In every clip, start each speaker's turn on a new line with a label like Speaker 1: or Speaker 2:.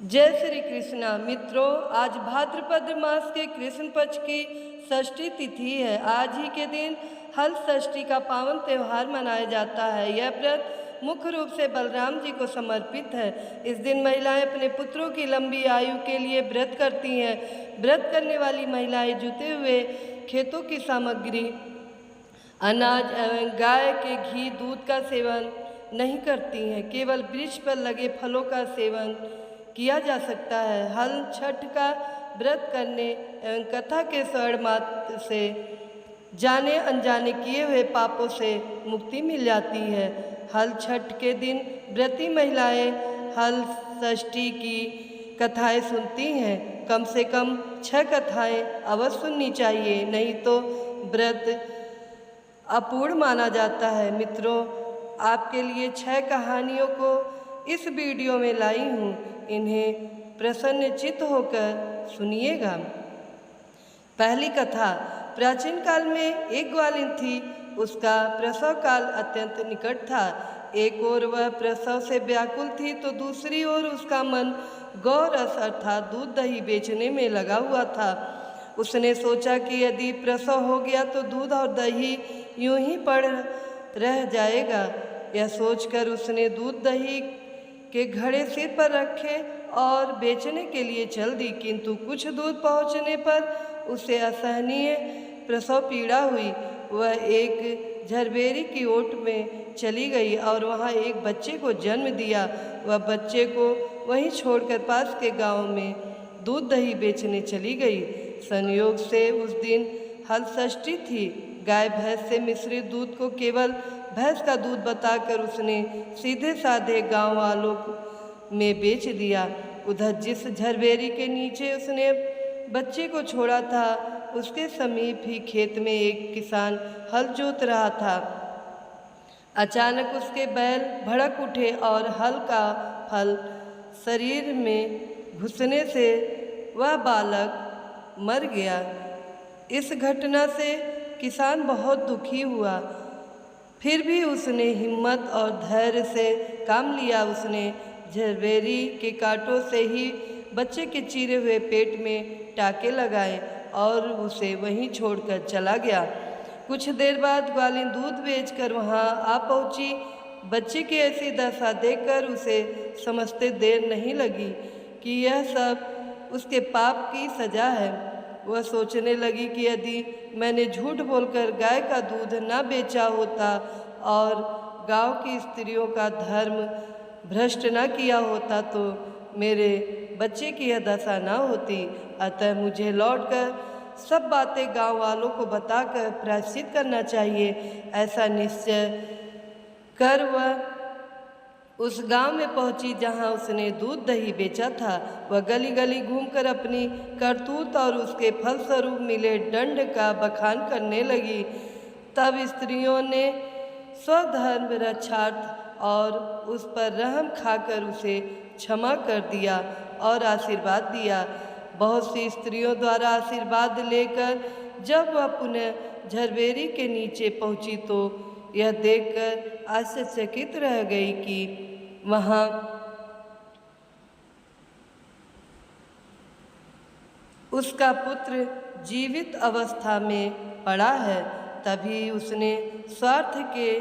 Speaker 1: जय श्री कृष्णा। मित्रों, आज भाद्रपद मास के कृष्ण पक्ष की षष्ठी तिथि है। आज ही के दिन हल षष्ठी का पावन त्यौहार मनाया जाता है। यह व्रत मुख्य रूप से बलराम जी को समर्पित है। इस दिन महिलाएं अपने पुत्रों की लंबी आयु के लिए व्रत करती हैं। व्रत करने वाली महिलाएं जुते हुए खेतों की सामग्री, अनाज एवं गाय के घी दूध का सेवन नहीं करती हैं। केवल वृक्ष पर लगे फलों का सेवन किया जा सकता है। हल छठ का व्रत करने एवं कथा के श्रवण मात्र से जाने अनजाने किए हुए पापों से मुक्ति मिल जाती है। हल छठ के दिन व्रती महिलाएं हल षष्ठी की कथाएं सुनती हैं। कम से कम 6 कथाएं अवश्य सुननी चाहिए, नहीं तो व्रत अपूर्ण माना जाता है। मित्रों, आपके लिए 6 कहानियों को इस वीडियो में लाई हूँ। इन्हें प्रसन्नचित्त होकर सुनिएगा। पहली कथा। प्राचीन काल में एक ग्वालिन थी। उसका प्रसव काल अत्यंत निकट था। एक ओर वह प्रसव से व्याकुल थी तो दूसरी ओर उसका मन गौ रस अर्थात दूध दही बेचने में लगा हुआ था। उसने सोचा कि यदि प्रसव हो गया तो दूध और दही यूं ही पड़ रह जाएगा। यह सोचकर उसने दूध दही के घड़े सिर पर रखे और बेचने के लिए चल दी, किंतु कुछ दूर पहुंचने पर उसे असहनीय प्रसव पीड़ा हुई। वह एक झरबेरी की ओट में चली गई और वहां एक बच्चे को जन्म दिया। वह बच्चे को वहीं छोड़कर पास के गांव में दूध दही बेचने चली गई। संयोग से उस दिन हल षष्ठी थी। गाय भैंस से मिश्रित दूध को केवल भैंस का दूध बताकर उसने सीधे साधे गांव वालों में बेच दिया। उधर जिस झरबेरी के नीचे उसने बच्चे को छोड़ा था, उसके समीप ही खेत में एक किसान हल जोत रहा था। अचानक उसके बैल भड़क उठे और हल का फल शरीर में घुसने से वह बालक मर गया। इस घटना से किसान बहुत दुखी हुआ, फिर भी उसने हिम्मत और धैर्य से काम लिया। उसने झरबेरी के कांटों से ही बच्चे के चीरे हुए पेट में टाके लगाए और उसे वहीं छोड़कर चला गया। कुछ देर बाद ग्वालिन दूध बेचकर वहां आ पहुंची। बच्चे की ऐसी दशा देखकर उसे समझते देर नहीं लगी कि यह सब उसके पाप की सजा है। वह सोचने लगी कि यदि मैंने झूठ बोलकर गाय का दूध न बेचा होता और गांव की स्त्रियों का धर्म भ्रष्ट न किया होता तो मेरे बच्चे की यह दशा न होती। अतः मुझे लौटकर सब बातें गांव वालों को बताकर प्रायश्चित करना चाहिए। ऐसा निश्चय कर वह उस गांव में पहुंची जहां उसने दूध दही बेचा था। वह गली गली घूमकर अपनी करतूत और उसके फलस्वरूप मिले दंड का बखान करने लगी। तब स्त्रियों ने स्वधर्म रक्षार्थ और उस पर रहम खाकर उसे क्षमा कर दिया और आशीर्वाद दिया। बहुत सी स्त्रियों द्वारा आशीर्वाद लेकर जब वह पुनः झरबेरी के नीचे पहुंची तो यह देखकर आश्चर्यचकित रह गई कि वहाँ उसका पुत्र जीवित अवस्था में पड़ा है। तभी उसने स्वार्थ के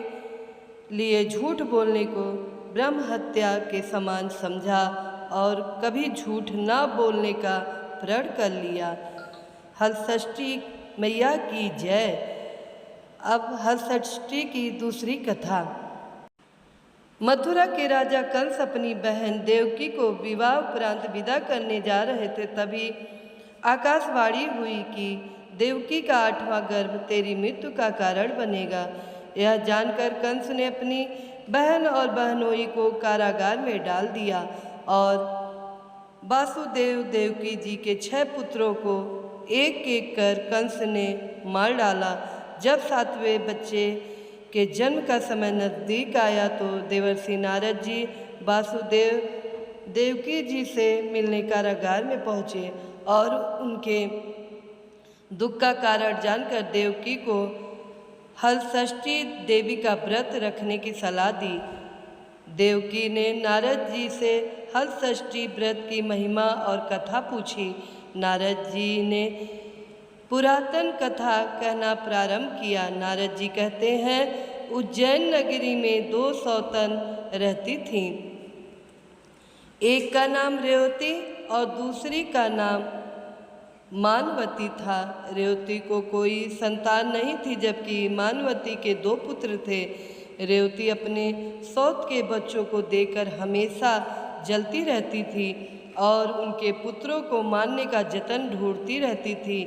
Speaker 1: लिए झूठ बोलने को ब्रह्म हत्या के समान समझा और कभी झूठ न बोलने का प्रण कर लिया। हल षष्ठी मैया की जय। अब हल षष्ठी की दूसरी कथा। मथुरा के राजा कंस अपनी बहन देवकी को विवाह उपरांत विदा करने जा रहे थे। तभी आकाशवाणी हुई कि देवकी का 8वां गर्भ तेरी मृत्यु का कारण बनेगा। यह जानकर कंस ने अपनी बहन और बहनोई को कारागार में डाल दिया और वासुदेव देवकी जी के 6 पुत्रों को एक एक कर कंस ने मार डाला। जब 7वें बच्चे के जन्म का समय नज़दीक आया तो देवर्षि नारद जी वासुदेव देवकी जी से मिलने कारागार में पहुँचे और उनके दुख का कारण जानकर देवकी को हल षष्ठी देवी का व्रत रखने की सलाह दी। देवकी ने नारद जी से हल षष्ठी व्रत की महिमा और कथा पूछी। नारद जी ने पुरातन कथा कहना प्रारंभ किया। नारद जी कहते हैं, उज्जैन नगरी में 2 सौतन रहती थीं। एक का नाम रेवती और दूसरी का नाम मानवती था। रेवती को कोई संतान नहीं थी, जबकि मानवती के 2 पुत्र थे। रेवती अपने सौत के बच्चों को देखकर हमेशा जलती रहती थी और उनके पुत्रों को मारने का जतन ढूंढती रहती थी।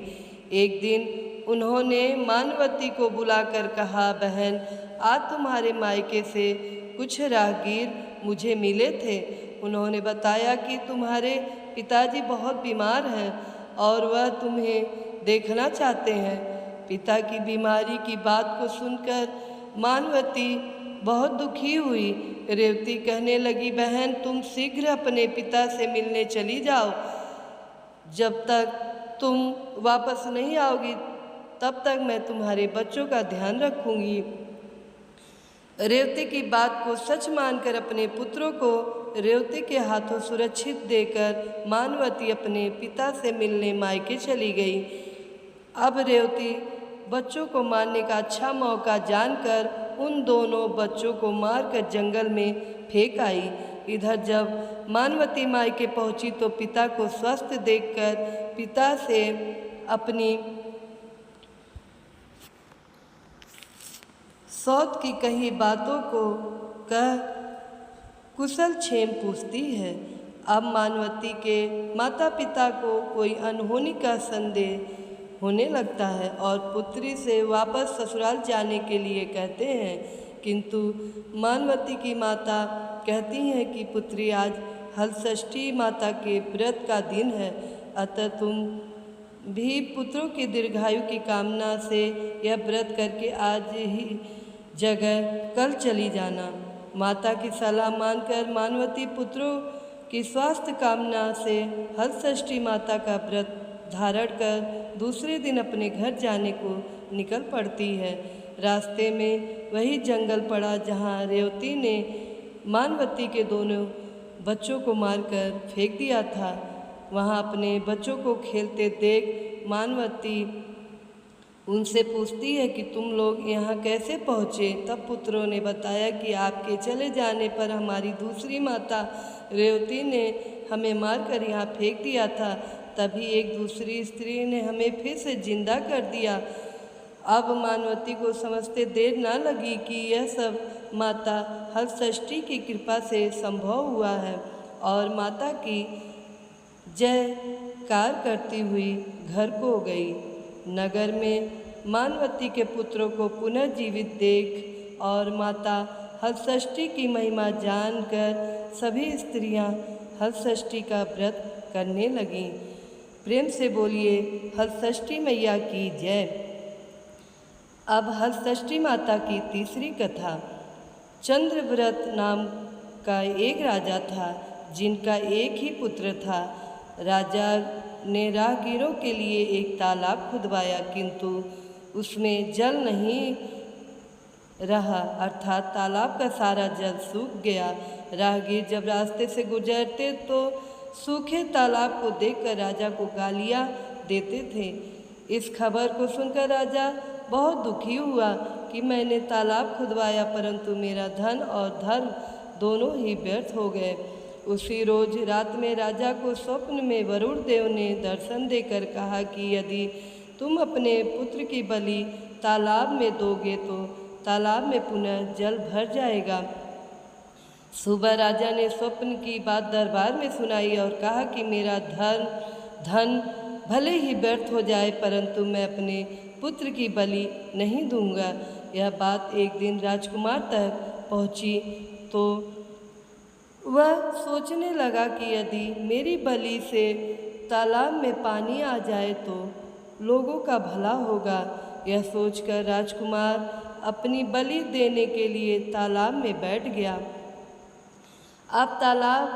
Speaker 1: एक दिन उन्होंने मानवती को बुलाकर कहा, बहन, आज तुम्हारे मायके से कुछ राहगीर मुझे मिले थे। उन्होंने बताया कि तुम्हारे पिताजी बहुत बीमार हैं और वह तुम्हें देखना चाहते हैं। पिता की बीमारी की बात को सुनकर मानवती बहुत दुखी हुई। रेवती कहने लगी, बहन, तुम शीघ्र अपने पिता से मिलने चली जाओ। जब तक तुम वापस नहीं आओगी तब तक मैं तुम्हारे बच्चों का ध्यान रखूंगी। रेवती की बात को सच मानकर अपने पुत्रों को रेवती के हाथों सुरक्षित देकर मानवती अपने पिता से मिलने मायके चली गई। अब रेवती बच्चों को मारने का अच्छा मौका जानकर उन दोनों बच्चों को मारकर जंगल में फेंक आई। इधर जब मानवती मायके पहुंची तो पिता को स्वस्थ देखकर पिता से अपनी सौत की कही बातों को कह कुशल क्षेम पूछती है। अब मानवती के माता पिता को कोई अनहोनी का संदेह होने लगता है और पुत्री से वापस ससुराल जाने के लिए कहते हैं, किंतु मानवती की माता कहती हैं कि पुत्री, आज हलषष्ठी माता के व्रत का दिन है, अतः तुम भी पुत्रों की दीर्घायु की कामना से यह व्रत करके आज ही जगह कल चली जाना। माता की सलाह मानकर मानवती पुत्रों की स्वास्थ्य कामना से हलषष्ठी माता का व्रत धारण कर दूसरे दिन अपने घर जाने को निकल पड़ती है। रास्ते में वही जंगल पड़ा जहाँ रेवती ने मानवती के दोनों बच्चों को मारकर फेंक दिया था। वहाँ अपने बच्चों को खेलते देख मानवती उनसे पूछती है कि तुम लोग यहाँ कैसे पहुँचे। तब पुत्रों ने बताया कि आपके चले जाने पर हमारी दूसरी माता रेवती ने हमें मारकर यहाँ फेंक दिया था, तभी एक दूसरी स्त्री ने हमें फिर से जिंदा कर दिया। अब मानवती को समझते देर न लगी कि यह सब माता हलषष्ठी की कृपा से संभव हुआ है और माता की जयकार करती हुई घर को गई। नगर में मानवती के पुत्रों को पुनः जीवित देख और माता हलषष्ठी की महिमा जानकर सभी स्त्रियां हलषष्ठी का व्रत करने लगीं। प्रेम से बोलिए हलषष्ठी मैया की जय। अब हलषष्ठी माता की तीसरी कथा। चंद्रव्रत नाम का एक राजा था, जिनका एक ही पुत्र था। राजा ने राहगीरों के लिए एक तालाब खुदवाया, किंतु उसमें जल नहीं रहा, अर्थात तालाब का सारा जल सूख गया। राहगीर जब रास्ते से गुजरते तो सूखे तालाब को देखकर राजा को गालियाँ देते थे। इस खबर को सुनकर राजा बहुत दुखी हुआ कि मैंने तालाब खुदवाया, परंतु मेरा धन और धर्म दोनों ही व्यर्थ हो गए। उसी रोज रात में राजा को स्वप्न में वरुण देव ने दर्शन देकर कहा कि यदि तुम अपने पुत्र की बलि तालाब में दोगे तो तालाब में पुनः जल भर जाएगा। सुबह राजा ने स्वप्न की बात दरबार में सुनाई और कहा कि मेरा धन भले ही व्यर्थ हो जाए, परंतु मैं अपने पुत्र की बलि नहीं दूंगा। यह बात एक दिन राजकुमार तक पहुंची तो वह सोचने लगा कि यदि मेरी बलि से तालाब में पानी आ जाए तो लोगों का भला होगा। यह सोचकर राजकुमार अपनी बलि देने के लिए तालाब में बैठ गया। अब तालाब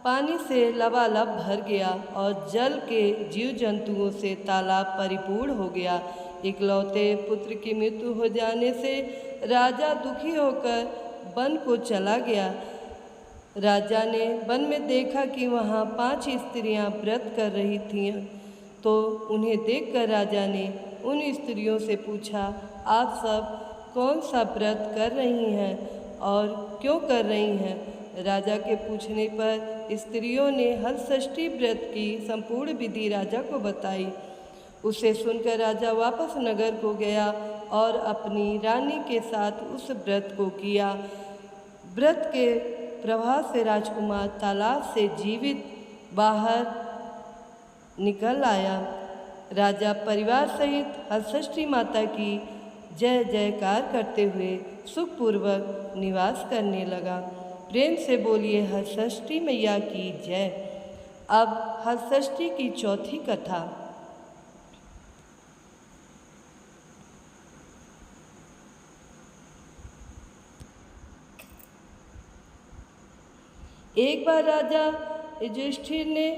Speaker 1: पानी से लबालब भर गया और जल के जीव जंतुओं से तालाब परिपूर्ण हो गया। इकलौते पुत्र की मृत्यु हो जाने से राजा दुखी होकर वन को चला गया। राजा ने वन में देखा कि वहाँ 5 स्त्रियाँ व्रत कर रही थीं, तो उन्हें देखकर राजा ने उन स्त्रियों से पूछा, आप सब कौन सा व्रत कर रही हैं और क्यों कर रही हैं? राजा के पूछने पर स्त्रियों ने हलषष्ठी व्रत की संपूर्ण विधि राजा को बताई। उसे सुनकर राजा वापस नगर को गया और अपनी रानी के साथ उस व्रत को किया। व्रत के प्रभाव से राजकुमार तालाब से जीवित बाहर निकल आया। राजा परिवार सहित हलषष्ठी माता की जय जयकार करते हुए सुखपूर्वक निवास करने लगा। प्रेम से बोलिए हलषष्ठी मैया की जय। अब हलषष्ठी की चौथी कथा। एक बार राजा युधिष्ठिर ने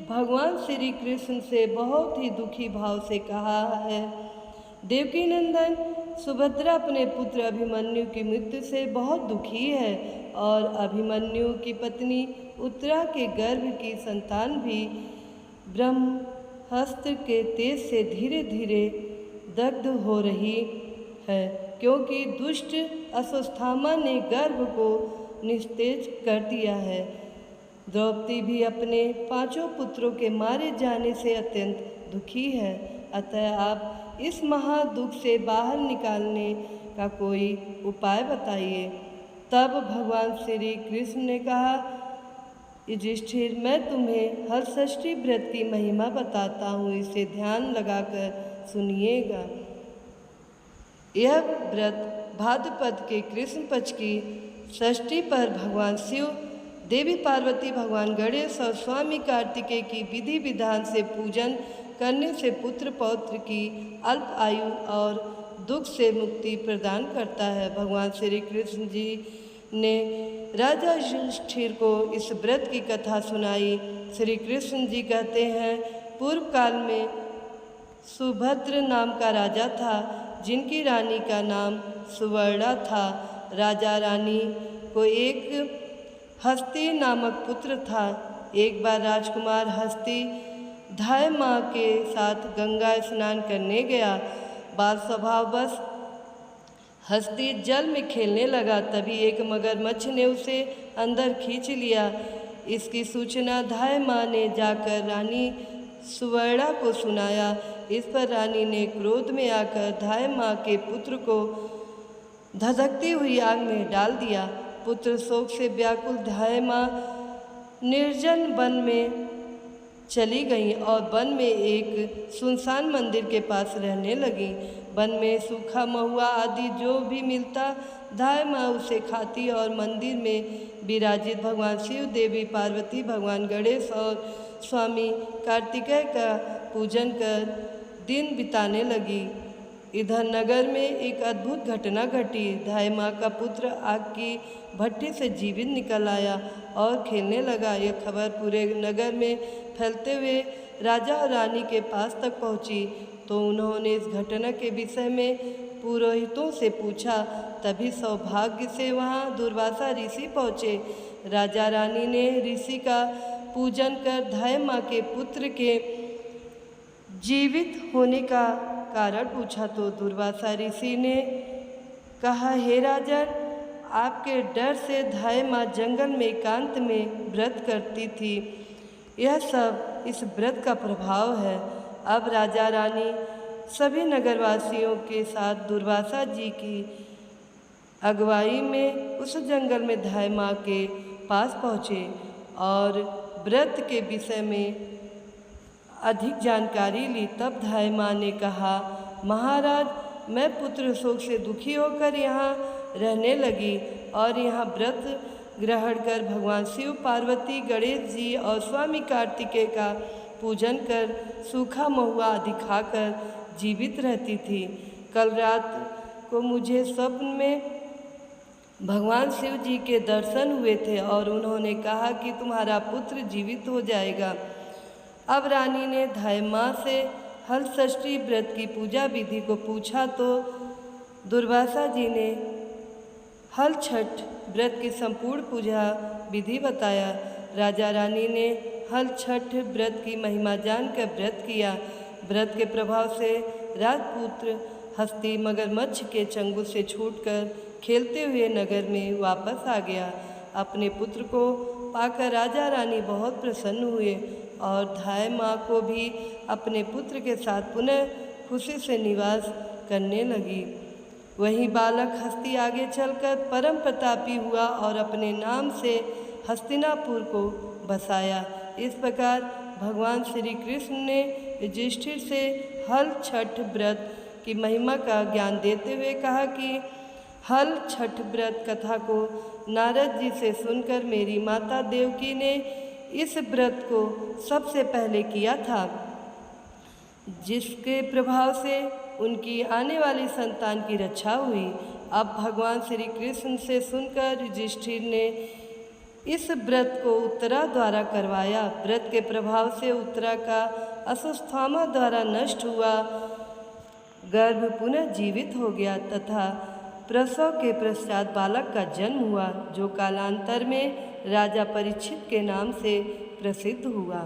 Speaker 1: भगवान श्री कृष्ण से बहुत ही दुखी भाव से कहा है, देवकी नंदन सुभद्रा अपने पुत्र अभिमन्यु की मृत्यु से बहुत दुखी है और अभिमन्यु की पत्नी उत्तरा के गर्भ की संतान भी ब्रह्मास्त्र के तेज से धीरे धीरे दग्ध हो रही है, क्योंकि दुष्ट अश्वत्थामा ने गर्भ को निस्तेज कर दिया है। द्रौपदी भी अपने 5 पुत्रों के मारे जाने से अत्यंत दुखी है। अतः आप इस महादुख से बाहर निकालने का कोई उपाय बताइए। तब भगवान श्री कृष्ण ने कहा, युधिष्ठिर, मैं तुम्हें हलषष्ठी व्रत की महिमा बताता हूँ, इसे ध्यान लगाकर सुनिएगा। यह व्रत भाद्रपद के कृष्ण पक्ष की षष्ठी पर भगवान शिव, देवी पार्वती, भगवान गणेश और स्वामी कार्तिकेय की विधि विधान से पूजन करने से पुत्र पौत्र की अल्प आयु और दुख से मुक्ति प्रदान करता है। भगवान श्री कृष्ण जी ने राजा युधिष्ठिर को इस व्रत की कथा सुनाई। श्री कृष्ण जी कहते हैं, पूर्व काल में सुभद्र नाम का राजा था, जिनकी रानी का नाम सुवर्णा था। राजा रानी को एक हस्ती नामक पुत्र था। एक बार राजकुमार हस्ती धाय माँ के साथ गंगा स्नान करने गया। बाल स्वभाववश हस्ती जल में खेलने लगा, तभी एक मगरमच्छ ने उसे अंदर खींच लिया। इसकी सूचना धाय माँ ने जाकर रानी सुवर्णा को सुनाया। इस पर रानी ने क्रोध में आकर धाय माँ के पुत्र को धधकती हुई आग में डाल दिया। पुत्र शोक से व्याकुल धाय माँ निर्जन वन में चली गई और वन में एक सुनसान मंदिर के पास रहने लगी। वन में सूखा महुआ आदि जो भी मिलता, धाय माँ उसे खाती और मंदिर में विराजित भगवान शिव, देवी पार्वती, भगवान गणेश और स्वामी कार्तिकेय का पूजन कर दिन बिताने लगी। इधर नगर में एक अद्भुत घटना घटी। धाय माँ का पुत्र आग की भट्टी से जीवित निकल आया और खेलने लगा। यह खबर पूरे नगर में फैलते हुए राजा और रानी के पास तक पहुँची, तो उन्होंने इस घटना के विषय में पुरोहितों से पूछा। तभी सौभाग्य से वहाँ दुर्वासा ऋषि पहुँचे। राजा रानी ने ऋषि का पूजन कर धाय माँ के पुत्र के जीवित होने का कारण पूछा, तो दुर्वासा ऋषि ने कहा, हे राजन, आपके डर से धाय माँ जंगल में एकांत में व्रत करती थी। यह सब इस व्रत का प्रभाव है। अब राजा रानी सभी नगरवासियों के साथ दुर्वासा जी की अगुवाई में उस जंगल में धाय माँ के पास पहुँचे और व्रत के विषय में अधिक जानकारी ली। तब धाय माँ ने कहा, महाराज, मैं पुत्र शोक से दुखी होकर यहाँ रहने लगी और यहाँ व्रत ग्रहण कर भगवान शिव, पार्वती, गणेश जी और स्वामी कार्तिकेय का पूजन कर सूखा महुआ आदि खाकर जीवित रहती थी। कल रात को मुझे स्वप्न में भगवान शिव जी के दर्शन हुए थे और उन्होंने कहा कि तुम्हारा पुत्र जीवित हो जाएगा। अब रानी ने धाय माँ से हलषष्ठी व्रत की पूजा विधि को पूछा, तो दुर्वासा जी ने हल छठ व्रत की संपूर्ण पूजा विधि बताया। राजा रानी ने हल छठ व्रत की महिमा जानकर व्रत किया। व्रत के प्रभाव से राजपुत्र हस्ती मगरमच्छ के चंगुल से छूटकर खेलते हुए नगर में वापस आ गया। अपने पुत्र को पाकर राजा रानी बहुत प्रसन्न हुए और धाय माँ को भी अपने पुत्र के साथ पुनः खुशी से निवास करने लगी। वहीं बालक हस्ती आगे चलकर परम प्रतापी हुआ और अपने नाम से हस्तिनापुर को बसाया। इस प्रकार भगवान श्री कृष्ण ने युधिष्ठिर से हल छठ व्रत की महिमा का ज्ञान देते हुए कहा कि हल छठ व्रत कथा को नारद जी से सुनकर मेरी माता देवकी ने इस व्रत को सबसे पहले किया था, जिसके प्रभाव से उनकी आने वाली संतान की रक्षा हुई। अब भगवान श्री कृष्ण से सुनकर युधिष्ठिर ने इस व्रत को उत्तरा द्वारा करवाया। व्रत के प्रभाव से उत्तरा का अश्वत्थामा द्वारा नष्ट हुआ गर्भ पुनः जीवित हो गया तथा प्रसव के पश्चात बालक का जन्म हुआ, जो कालांतर में राजा परीक्षित के नाम से प्रसिद्ध हुआ।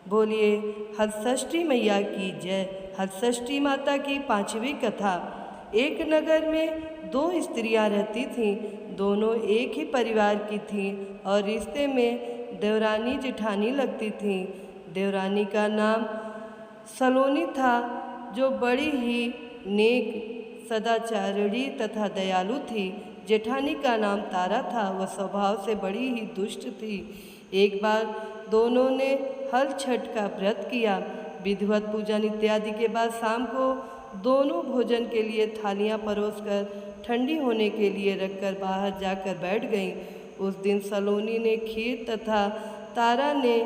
Speaker 1: बोलिए हलषष्ठी मैया की जय। हलषष्ठी माता की पांचवी कथा। एक नगर में दो स्त्रियां रहती थीं। दोनों एक ही परिवार की थीं और रिश्ते में देवरानी जेठानी लगती थीं। देवरानी का नाम सलोनी था, जो बड़ी ही नेक, सदाचारिणी तथा दयालु थी। जेठानी का नाम तारा था, वह स्वभाव से बड़ी ही दुष्ट थी। एक बार दोनों ने हल छठ का व्रत किया। विधिवत पूजन इत्यादि के बाद शाम को दोनों भोजन के लिए थालियां परोसकर ठंडी होने के लिए रखकर बाहर जाकर बैठ गईं। उस दिन सलोनी ने खीर तथा तारा ने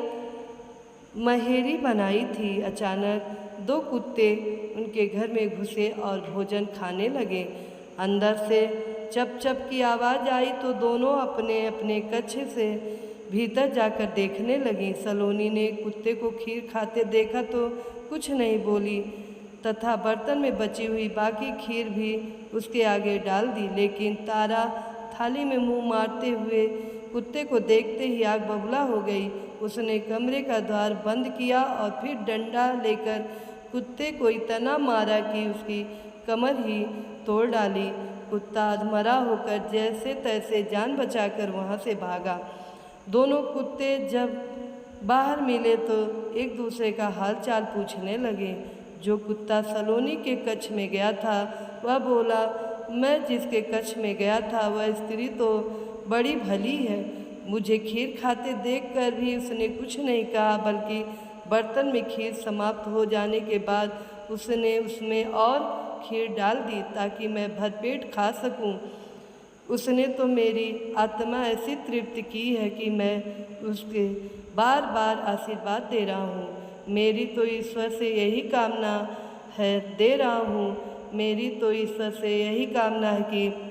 Speaker 1: महेरी बनाई थी। अचानक दो कुत्ते उनके घर में घुसे और भोजन खाने लगे। अंदर से चप चप की आवाज़ आई तो दोनों अपने अपने कक्ष से भीतर जाकर देखने लगी। सलोनी ने कुत्ते को खीर खाते देखा तो कुछ नहीं बोली तथा बर्तन में बची हुई बाकी खीर भी उसके आगे डाल दी। लेकिन तारा थाली में मुंह मारते हुए कुत्ते को देखते ही आग बबूला हो गई। उसने कमरे का द्वार बंद किया और फिर डंडा लेकर कुत्ते को इतना मारा कि उसकी कमर ही तोड़ डाली। कुत्ता अधमरा होकर जैसे तैसे जान बचाकर वहाँ से भागा। दोनों कुत्ते जब बाहर मिले तो एक दूसरे का हाल चाल पूछने लगे। जो कुत्ता सलोनी के कक्ष में गया था वह बोला, मैं जिसके कक्ष में गया था वह स्त्री तो बड़ी भली है। मुझे खीर खाते देखकर भी उसने कुछ नहीं कहा, बल्कि बर्तन में खीर समाप्त हो जाने के बाद उसने उसमें और खीर डाल दी ताकि मैं भरपेट खा सकूं। उसने तो मेरी आत्मा ऐसी तृप्त की है कि मैं उसके बार बार आशीर्वाद दे रहा हूँ। मेरी तो ईश्वर से यही कामना है, दे रहा हूँ। मेरी तो ईश्वर से यही कामना है कि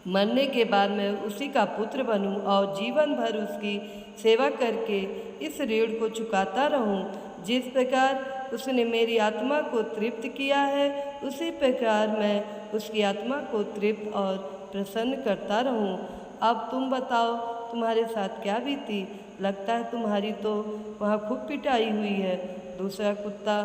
Speaker 1: मरने के बाद मैं उसी का पुत्र बनूं और जीवन भर उसकी सेवा करके इस ऋण को चुकाता रहूं। जिस प्रकार उसने मेरी आत्मा को तृप्त किया है, उसी प्रकार मैं उसकी आत्मा को तृप्त और प्रसन्न करता रहूं। अब तुम बताओ, तुम्हारे साथ क्या बीती? लगता है तुम्हारी तो वहाँ खूब पिटाई हुई है। दूसरा कुत्ता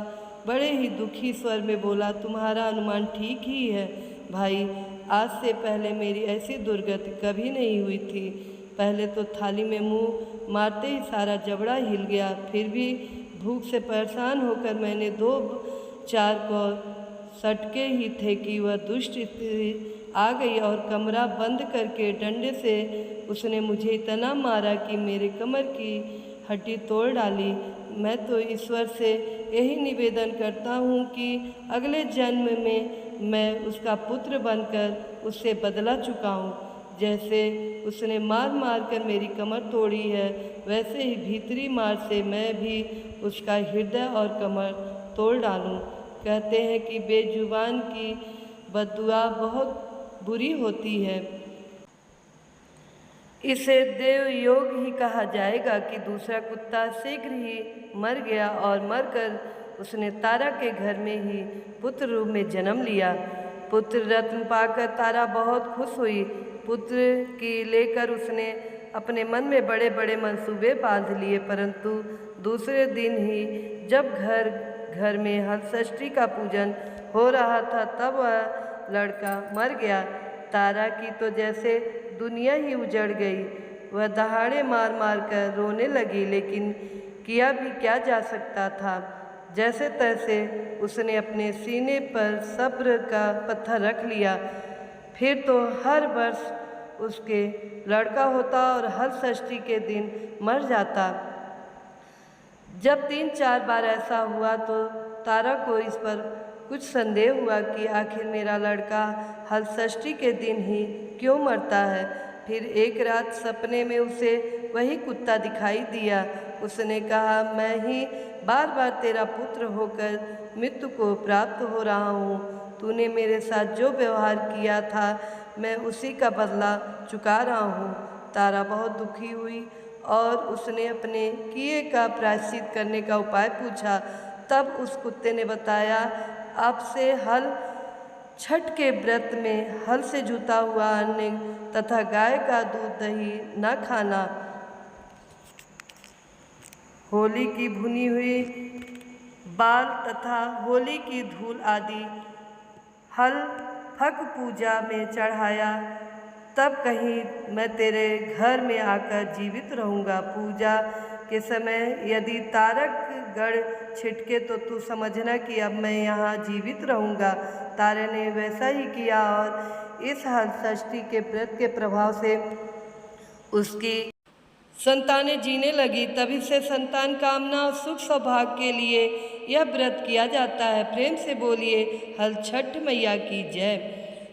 Speaker 1: बड़े ही दुखी स्वर में बोला, तुम्हारा अनुमान ठीक ही है भाई। आज से पहले मेरी ऐसी दुर्गति कभी नहीं हुई थी। पहले तो थाली में मुंह मारते ही सारा जबड़ा हिल गया। फिर भी भूख से परेशान होकर मैंने 2-4 को सटके ही थे कि वह दुष्ट स्त्री आ गई और कमरा बंद करके डंडे से उसने मुझे इतना मारा कि मेरे कमर की हड्डी तोड़ डाली। मैं तो ईश्वर से यही निवेदन करता हूँ कि अगले जन्म में मैं उसका पुत्र बनकर उससे बदला चुकाऊँ। जैसे उसने मार मार कर मेरी कमर तोड़ी है, वैसे ही भीतरी मार से मैं भी उसका हृदय और कमर तोड़ डालूँ। कहते हैं कि बेजुबान की बद्दुआ बहुत बुरी होती है। इसे देव योग ही कहा जाएगा कि दूसरा कुत्ता शीघ्र ही मर गया और मरकर उसने तारा के घर में ही पुत्र रूप में जन्म लिया। पुत्र रत्न पाकर तारा बहुत खुश हुई। पुत्र की लेकर उसने अपने मन में बड़े बड़े मंसूबे बांध लिए, परंतु दूसरे दिन ही जब घर घर में हलषष्ठी का पूजन हो रहा था तब वह लड़का मर गया। तारा की तो जैसे दुनिया ही उजड़ गई। वह दहाड़े मार मार कर रोने लगी, लेकिन किया भी क्या जा सकता था। जैसे तैसे उसने अपने सीने पर सब्र का पत्थर रख लिया। फिर तो हर वर्ष उसके लड़का होता और हलषष्ठी के दिन मर जाता। जब 3-4 बार ऐसा हुआ तो तारा को इस पर कुछ संदेह हुआ कि आखिर मेरा लड़का हलषष्ठी के दिन ही क्यों मरता है। फिर एक रात सपने में उसे वही कुत्ता दिखाई दिया। उसने कहा, मैं ही बार बार तेरा पुत्र होकर मृत्यु को प्राप्त हो रहा हूँ। तूने मेरे साथ जो व्यवहार किया था मैं उसी का बदला चुका रहा हूँ। तारा बहुत दुखी हुई और उसने अपने किए का प्रायश्चित करने का उपाय पूछा। तब उस कुत्ते ने बताया, अब से हल छठ के व्रत में हल से जुता हुआ अन्न तथा गाय का दूध दही न खाना। होली की भुनी हुई बाल तथा होली की धूल आदि हल फग पूजा में चढ़ाया, तब कहीं मैं तेरे घर में आकर जीवित रहूँगा। पूजा के समय यदि तारक गढ़ छिटके तो तू समझना कि अब मैं यहाँ जीवित रहूँगा। तारे ने वैसा ही किया और इस हलषष्ठी के व्रत के प्रभाव से उसकी संतानें जीने लगी। तभी से संतान कामना और सुख सौभाग्य के लिए यह व्रत किया जाता है। प्रेम से बोलिए हल छठ मैया की जय।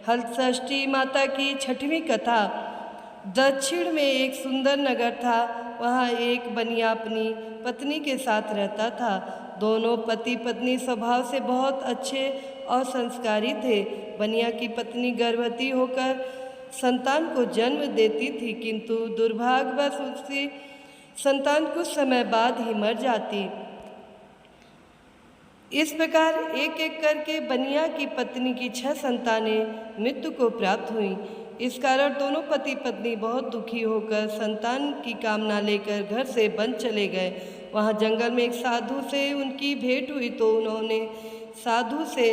Speaker 1: हलषष्ठी माता की छठवीं कथा। दक्षिण में एक सुंदर नगर था। वहाँ एक बनिया अपनी पत्नी के साथ रहता था। दोनों पति पत्नी स्वभाव से बहुत अच्छे और संस्कारी थे। बनिया की पत्नी गर्भवती होकर संतान को जन्म देती थी, किंतु दुर्भाग्यवश उसकी संतान कुछ समय बाद ही मर जाती। इस प्रकार एक एक करके बनिया की पत्नी की 6 संतानें मृत्यु को प्राप्त हुईं। इस कारण दोनों पति पत्नी बहुत दुखी होकर संतान की कामना लेकर घर से वन चले गए। वहाँ जंगल में एक साधु से उनकी भेंट हुई तो उन्होंने साधु से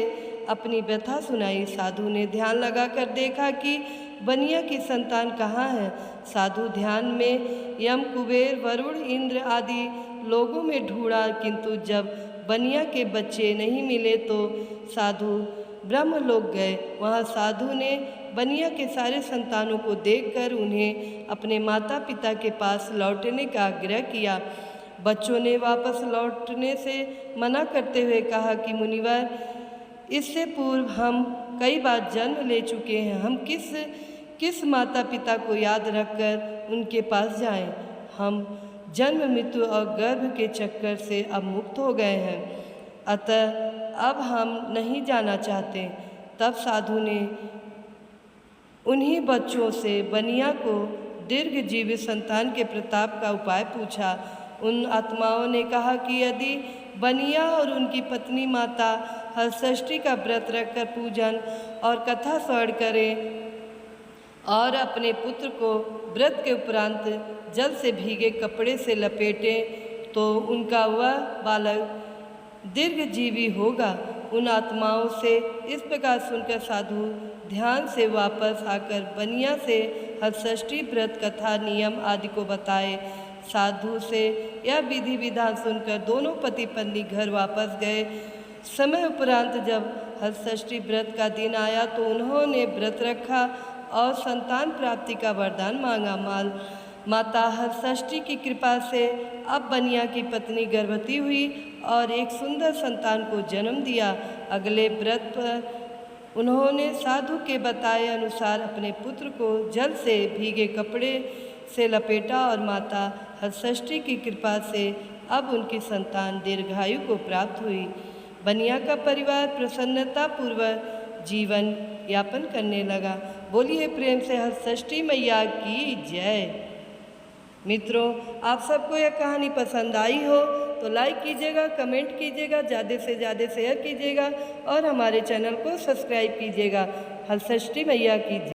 Speaker 1: अपनी व्यथा सुनाई। साधु ने ध्यान लगाकर देखा कि बनिया की संतान कहाँ है। साधु ध्यान में यम, कुबेर, वरुण, इंद्र आदि लोगों में ढूंढा, किंतु जब बनिया के बच्चे नहीं मिले तो साधु ब्रह्मलोक गए। वहाँ साधु ने बनिया के सारे संतानों को देखकर उन्हें अपने माता पिता के पास लौटने का आग्रह किया। बच्चों ने वापस लौटने से मना करते हुए कहा कि मुनिवर, इससे पूर्व हम कई बार जन्म ले चुके हैं। हम किस माता पिता को याद रखकर उनके पास जाएं? हम जन्म, मृत्यु और गर्भ के चक्कर से अब मुक्त हो गए हैं, अतः अब हम नहीं जाना चाहते। तब साधु ने उन्हीं बच्चों से बनिया को दीर्घ जीवी संतान के प्रताप का उपाय पूछा। उन आत्माओं ने कहा कि यदि बनिया और उनकी पत्नी माता हलषष्ठी का व्रत रखकर पूजन और कथा श्रवण करें और अपने पुत्र को व्रत के उपरांत जल से भीगे कपड़े से लपेटें तो उनका वह बालक दीर्घजीवी होगा। उन आत्माओं से इस प्रकार सुनकर साधु ध्यान से वापस आकर बनिया से हलषष्ठी व्रत कथा नियम आदि को बताए। साधु से यह विधि विधान सुनकर दोनों पति पत्नी घर वापस गए। समय उपरांत जब हलषष्ठी व्रत का दिन आया तो उन्होंने व्रत रखा और संतान प्राप्ति का वरदान मांगा। माता हलषष्ठी की कृपा से अब बनिया की पत्नी गर्भवती हुई और एक सुंदर संतान को जन्म दिया। अगले व्रत पर उन्होंने साधु के बताए अनुसार अपने पुत्र को जल से भीगे कपड़े से लपेटा और माता हलषष्ठी की कृपा से अब उनकी संतान दीर्घायु को प्राप्त हुई। बनिया का परिवार प्रसन्नतापूर्वक जीवन यापन करने लगा। बोलिए प्रेम से हलषष्ठी मैया की जय। मित्रों, आप सबको यह कहानी पसंद आई हो तो लाइक कीजिएगा, कमेंट कीजिएगा, ज़्यादा से ज़्यादा शेयर कीजिएगा और हमारे चैनल को सब्सक्राइब कीजिएगा। हलषष्ठी मैया की जय।